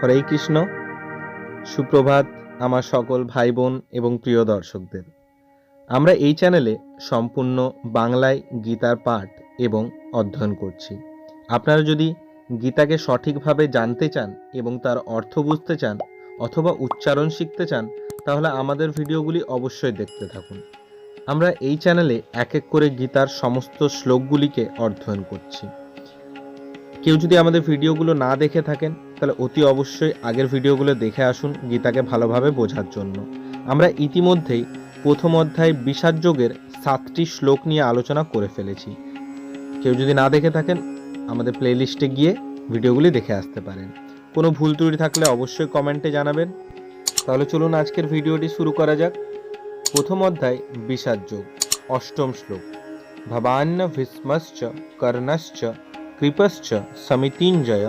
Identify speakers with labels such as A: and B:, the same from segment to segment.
A: হরে কৃষ্ণ। সুপ্রভাত আমার সকল ভাই বোন এবং প্রিয় দর্শকদের। আমরা এই চ্যানেলে সম্পূর্ণ বাংলায় গীতার পাঠ এবং অধ্যয়ন করছি। আপনারা যদি গীতাকে সঠিকভাবে জানতে চান এবং তার অর্থ বুঝতে চান অথবা উচ্চারণ শিখতে চান, তাহলে আমাদের ভিডিওগুলি অবশ্যই দেখতে থাকুন। আমরা এই চ্যানেলে এক এক করে গীতার সমস্ত শ্লোকগুলিকে অধ্যয়ন করছি। কেউ যদি আমাদের ভিডিওগুলো না দেখে থাকেন, তাহলে অতি অবশ্যই আগের ভিডিওগুলো দেখে আসুন গীতাকে ভালোভাবে বোঝার জন্য। আমরা ইতিমধ্যেই প্রথম অধ্যায় বিষাদ যোগের 7টি শ্লোক নিয়ে আলোচনা করে ফেলেছি। কেউ যদি না দেখে থাকেন, আমাদের প্লেলিস্টে গিয়ে ভিডিওগুলি দেখে আসতে পারেন। কোনো ভুল ত্রুটি থাকলে অবশ্যই কমেন্টে জানাবেন। তাহলে চলুন আজকের ভিডিওটি শুরু করা যাক। প্রথম অধ্যায় বিষাদ যোগ, 8ম শ্লোক। ভবান্য ভীষ্মশ্চ কর্ণশ্চ কৃপশ্চ সমিতিঞ্জয়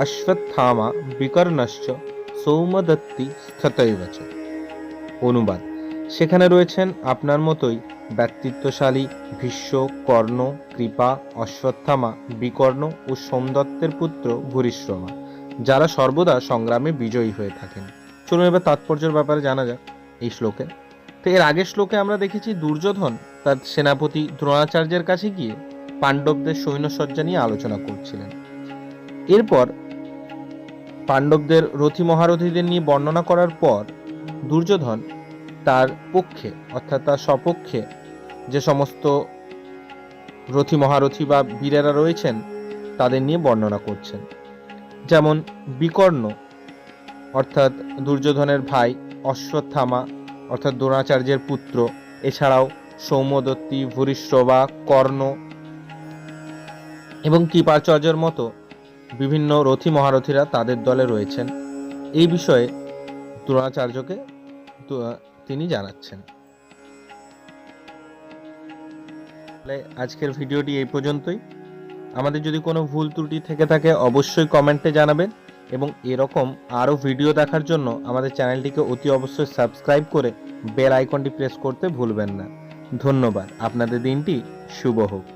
A: অশ্বত্থামা বিকর্ণশ্চ সৌমদত্তি স্থতৈবচ। অনুবাদ: সেখানে রয়েছেন আপনার মতোই ব্যক্তিত্বশালী ভীষ্ম, কর্ণ, কৃপা, অশ্বত্থামা, বিকর্ণ ও সোমদত্তের পুত্র ভূরিশ্রমা, যারা সর্বদা সংগ্রামে বিজয়ী হয়ে থাকেন। চলুন এবার তাৎপর্যের ব্যাপারে জানা যাক এই শ্লোকে। তো এর আগের শ্লোকে আমরা দেখেছি দুর্যোধন তার সেনাপতি দ্রোণাচার্যের কাছে গিয়ে পাণ্ডবদের সৈন্যসজ্জা নিয়ে আলোচনা করছিলেন। এরপর পাণ্ডবদের রথী মহারথীদের নিয়ে বর্ণনা করার পর দুর্যোধন তার পক্ষে অর্থাৎ তার সপক্ষে যে সমস্ত রথী মহারথী বা বীরেরা রয়েছেন তাদের নিয়ে বর্ণনা করছেন। যেমন বিকর্ণ অর্থাৎ দুর্যোধনের ভাই, অশ্বত্থামা অর্থাৎ দ্রোণাচার্যের পুত্র, এছাড়াও সৌমদত্তি, ভূরিশ্রবা, কর্ণ এবং কৃপাচার্যের মতো বিভিন্ন রথী মহারথীরা তাদের দলে রয়েছেন। এই বিষয়ে দ্রোণাচার্যকে তিনি জানাচ্ছেন। আজকের ভিডিওটি এই পর্যন্তই। আমাদের যদি কোনো ভুল ত্রুটি থেকে থাকে অবশ্যই কমেন্টে জানাবেন এবং এরকম আরও ভিডিও দেখার জন্য আমাদের চ্যানেলটিকে অতি অবশ্যই সাবস্ক্রাইব করে বেল আইকনটি প্রেস করতে ভুলবেন না। ধন্যবাদ। আপনাদের দিনটি শুভ হোক।